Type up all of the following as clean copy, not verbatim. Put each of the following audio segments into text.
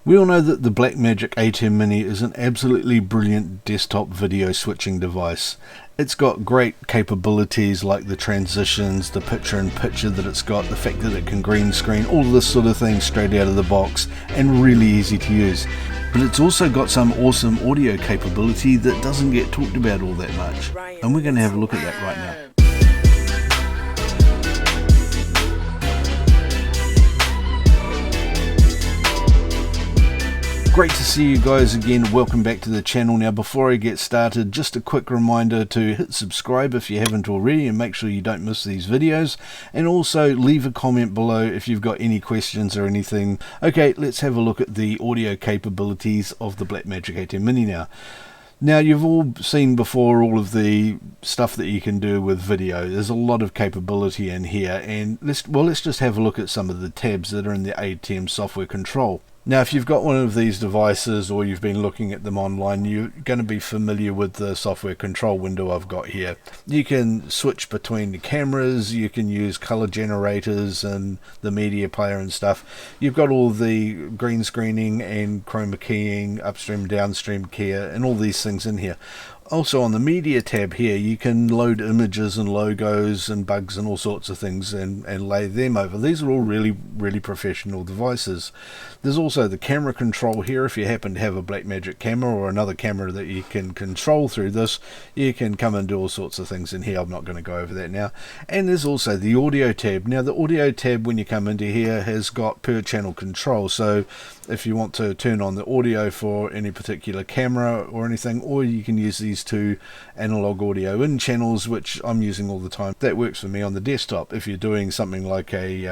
We all know that the Blackmagic ATEM Mini is an absolutely brilliant desktop video switching device. It's got great capabilities like the transitions, the picture-in-picture that it's got, the fact that it can green screen, all this sort of thing straight out of the box, and really easy to use. But it's also got some awesome audio capability that doesn't get talked about all that much. And we're going to have a look at that right now. Great to see you guys again. Welcome back to the channel. Now before I get started, just a quick reminder to hit subscribe if you haven't already and make sure you don't miss these videos, and also leave a comment below if you've got any questions or anything. Okay, let's have a look at the audio capabilities of the Blackmagic ATEM Mini now. Now you've all seen before all of the stuff that you can do with video. There's a lot of capability in here, and let's just have a look at some of the tabs that are in the ATEM software control. Now if you've got one of these devices or you've been looking at them online, you're going to be familiar with the software control window I've got here. You can switch between the cameras, you can use color generators and the media player and stuff. You've got all the green screening and chroma keying, upstream, downstream keyer, and all these things in here. Also on the media tab here, you can load images and logos and bugs and all sorts of things and lay them over. These are all really professional devices. There's also the camera control here. If you happen to have a Blackmagic camera or another camera that you can control through this, you can come and do all sorts of things in here. I'm not going to go over that now. And there's also the audio tab. Now the audio tab, when you come into here, has got per channel control. So if you want to turn on the audio for any particular camera or anything, or you can use these two analog audio in channels, which I'm using all the time. That works for me on the desktop. If you're doing something like a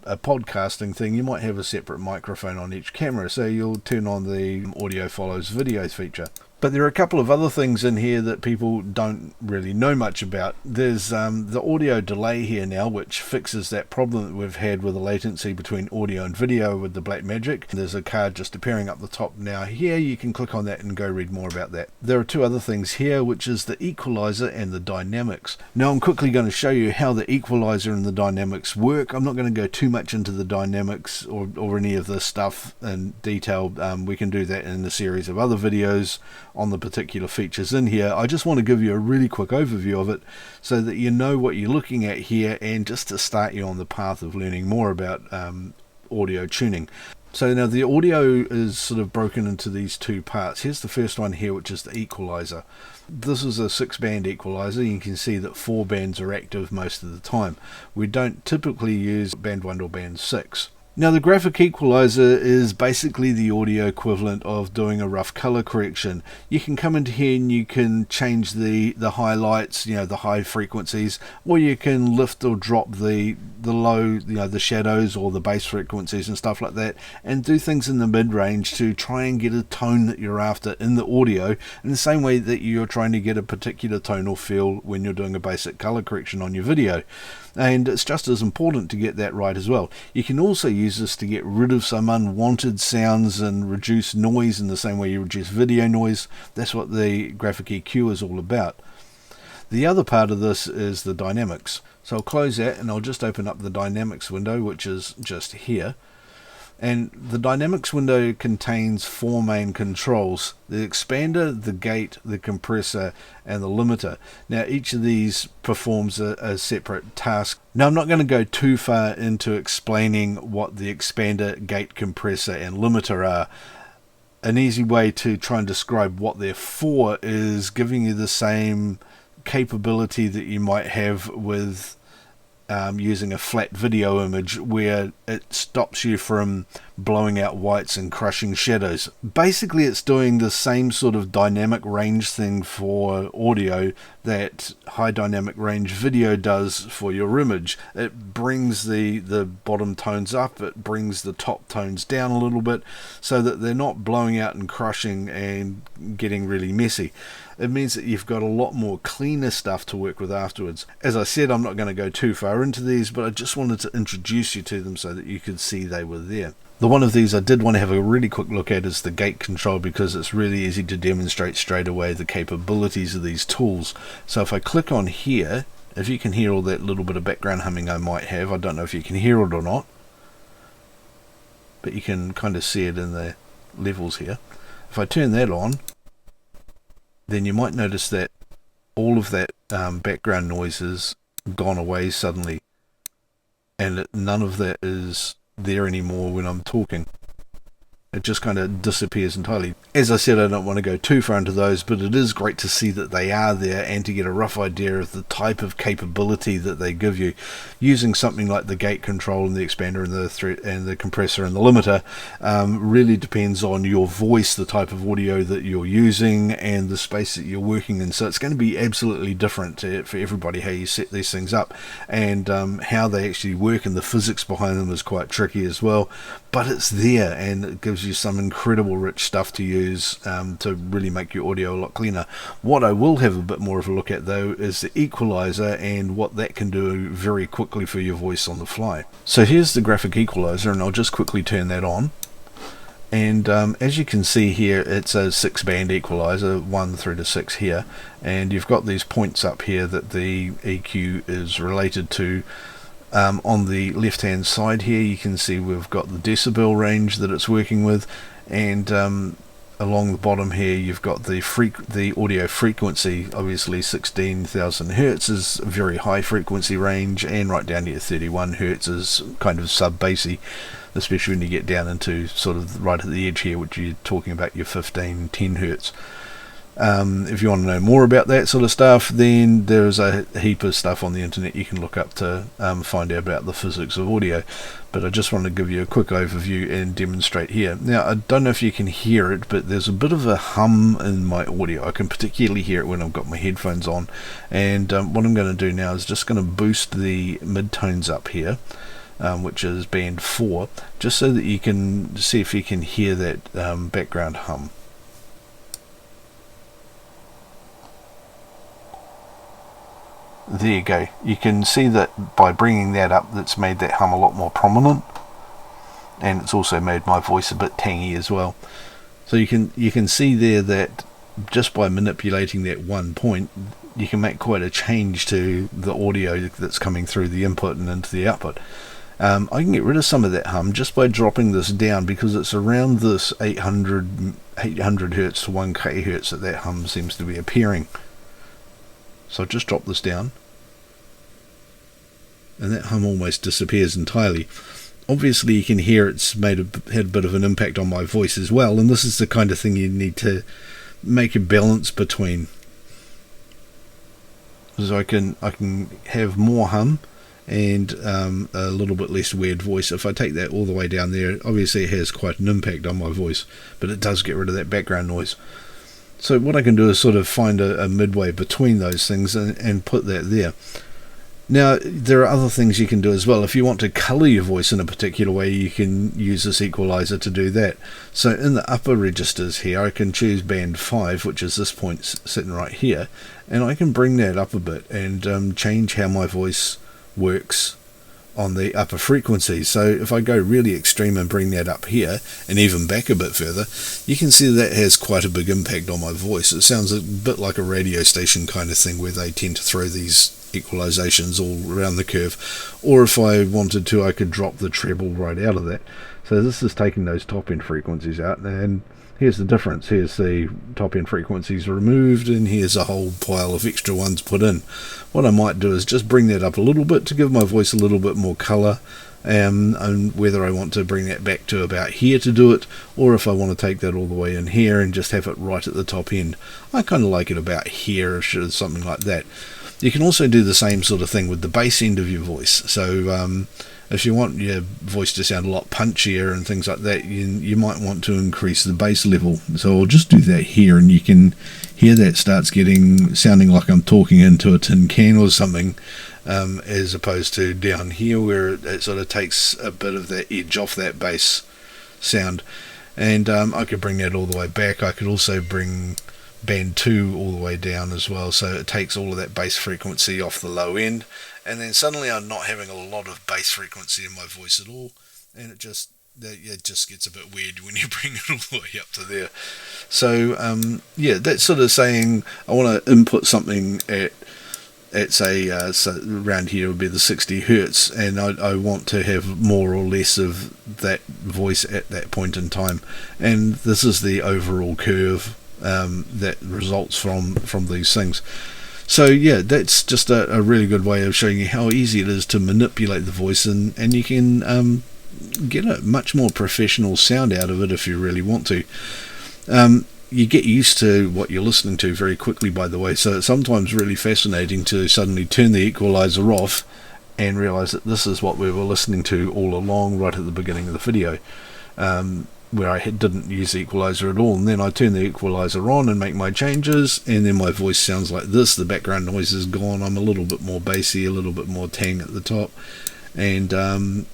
podcasting thing, you might have a separate microphone on each camera, so you'll turn on the audio follows video feature. But there are a couple of other things in here that people don't really know much about. There's the audio delay here now, which fixes that problem that we've had with the latency between audio and video with the Blackmagic. There's a card just appearing up the top now here. You can click on that and go read more about that. There are two other things here, which is the equalizer and the dynamics. Now I'm quickly going to show you how the equalizer and the dynamics work. I'm not going to go too much into the dynamics or any of this stuff in detail. We can do that in a series of other videos on the particular features in here. I just want to give you a really quick overview of it so that you know what you're looking at here, and just to start you on the path of learning more about audio tuning. So now the audio is sort of broken into these two parts. Here's the first one here, which is the equalizer. This is a 6-band equalizer. You can see that 4 bands are active most of the time. We don't typically use band 1 or band 6. Now the graphic equalizer is basically the audio equivalent of doing a rough color correction. You can come into here and you can change the highlights, the high frequencies, or you can lift or drop the low, the shadows or the bass frequencies and stuff like that, and do things in the mid-range to try and get a tone that you're after in the audio, in the same way that you're trying to get a particular tone or feel when you're doing a basic color correction on your video. And it's just as important to get that right as well. You can also use this to get rid of some unwanted sounds and reduce noise in the same way you reduce video noise. That's what the graphic EQ is all about. The other part of this is the dynamics. So I'll close that and I'll just open up the dynamics window, which is just here. And the dynamics window contains 4 main controls: the expander, the gate, the compressor, and the limiter. Now each of these performs a separate task. Now I'm not going to go too far into explaining what the expander, gate, compressor, and limiter are. An easy way to try and describe what they're for is giving you the same capability that you might have with using a flat video image, where it stops you from blowing out whites and crushing shadows. Basically it's doing the same sort of dynamic range thing for audio that high dynamic range video does for your image. It brings the bottom tones up, it brings the top tones down a little bit so that they're not blowing out and crushing and getting really messy. It means that you've got a lot more cleaner stuff to work with afterwards. As I said, I'm not going to go too far into these, but I just wanted to introduce you to them so that you could see they were there. The one of these I did want to have a really quick look at is the gate control, because it's really easy to demonstrate straight away the capabilities of these tools. So if I click on here, if you can hear all that little bit of background humming I might have, I don't know if you can hear it or not. but you can kind of see it in the levels here. If I turn that on, then you might notice that all of that background noise has gone away suddenly, and none of that is there anymore when I'm talking. It just kind of disappears entirely. As I said, I don't want to go too far into those, but it is great to see that they are there and to get a rough idea of the type of capability that they give you. Using something like the gate control and the expander and the compressor and the limiter really depends on your voice, the type of audio that you're using, and the space that you're working in. So it's going to be absolutely different for everybody how you set these things up, and how they actually work, and the physics behind them is quite tricky as well. But it's there, and it gives you some incredible rich stuff to use to really make your audio a lot cleaner. What I will have a bit more of a look at though is the equalizer and what that can do very quickly for your voice on the fly. So here's the graphic equalizer, and I'll just quickly turn that on. And as you can see here, it's a 6-band equalizer, 1 through to 6 here, and you've got these points up here that the EQ is related to. On the left hand side here you can see we've got the decibel range that it's working with, and along the bottom here you've got the audio frequency. Obviously 16,000 Hertz is a very high frequency range, and right down here 31 Hertz is kind of sub-bassy, especially when you get down into sort of right at the edge here, which you're talking about your 10 Hertz. If you want to know more about that sort of stuff, then there's a heap of stuff on the internet you can look up to find out about the physics of audio, but I just want to give you a quick overview and demonstrate here. Now, I don't know if you can hear it, but there's a bit of a hum in my audio. I can particularly hear it when I've got my headphones on, and what I'm going to do now is just going to boost the midtones up here, which is band 4, just so that you can see if you can hear that background hum. There you go. You can see that by bringing that up, that's made that hum a lot more prominent, and it's also made my voice a bit tangy as well. So you can see there that just by manipulating that one point, you can make quite a change to the audio that's coming through the input and into the output. I can get rid of some of that hum just by dropping this down, because it's around this 800 Hertz to 1K Hertz that hum seems to be appearing. So I'll just drop this down, and that hum almost disappears entirely. Obviously you can hear it's had a bit of an impact on my voice as well, and this is the kind of thing you need to make a balance between. So I can have more hum and a little bit less weird voice. If I take that all the way down there, obviously it has quite an impact on my voice, but it does get rid of that background noise. So what I can do is sort of find a midway between those things and put that there. Now, there are other things you can do as well. If you want to color your voice in a particular way, you can use this equalizer to do that. So in the upper registers here, I can choose band 5, which is this point sitting right here, and I can bring that up a bit and change how my voice works on the upper frequencies. So if I go really extreme and bring that up here and even back a bit further, you can see that has quite a big impact on my voice. It sounds a bit like a radio station kind of thing, where they tend to throw these equalizations all around the curve. Or if I wanted to, I could drop the treble right out of that. So this is taking those top end frequencies out, and here's the difference. Here's the top end frequencies removed, and here's a whole pile of extra ones put in. What I might do is just bring that up a little bit to give my voice a little bit more color, and whether I want to bring that back to about here to do it, or if I want to take that all the way in here and just have it right at the top end. I kind of like it about here, or something like that. You can also do the same sort of thing with the bass end of your voice. So if you want your voice to sound a lot punchier and things like that, you might want to increase the bass level. So I'll just do that here, and you can hear that starts sounding like I'm talking into a tin can or something, as opposed to down here where it sort of takes a bit of that edge off that bass sound. And I could bring that all the way back. I could also bring band 2 all the way down as well, so it takes all of that bass frequency off the low end, and then suddenly I'm not having a lot of bass frequency in my voice at all, and it just gets a bit weird when you bring it all the way up to there. So yeah, that's sort of saying I want to input something at it's a so around here would be the 60 hertz, and I want to have more or less of that voice at that point in time, and this is the overall curve that results from these things. So yeah, that's just a really good way of showing you how easy it is to manipulate the voice, and you can get a much more professional sound out of it if you really want to. You get used to what you're listening to very quickly, by the way, so it's sometimes really fascinating to suddenly turn the equalizer off and realize that this is what we were listening to all along, right at the beginning of the video, where I didn't use the equalizer at all, and then I turn the equalizer on and make my changes, and then my voice sounds like this. The background noise is gone, I'm a little bit more bassy, a little bit more tang at the top, and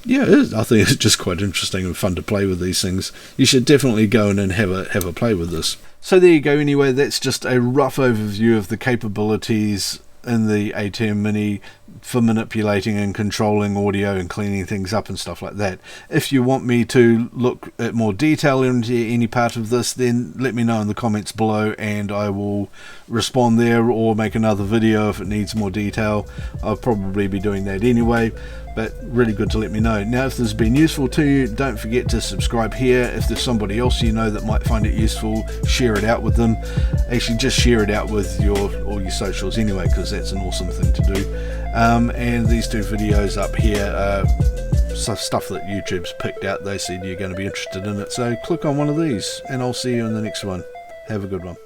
yeah, I think it's just quite interesting and fun to play with these things. You should definitely go in and have a play with this. So there you go. Anyway, that's just a rough overview of the capabilities in the ATEM Mini for manipulating and controlling audio and cleaning things up and stuff like that. If you want me to look at more detail into any part of this, then let me know in the comments below and I will respond there, or make another video if it needs more detail. I'll probably be doing that anyway, but really good to let me know. Now, if this has been useful to you, don't forget to subscribe here. If there's somebody else you know that might find it useful, share it out with them. Actually, just share it out with all your socials anyway, because that's an awesome thing to do. And these two videos up here are stuff that YouTube's picked out. They said you're going to be interested in it, so click on one of these and I'll see you in the next one. Have a good one.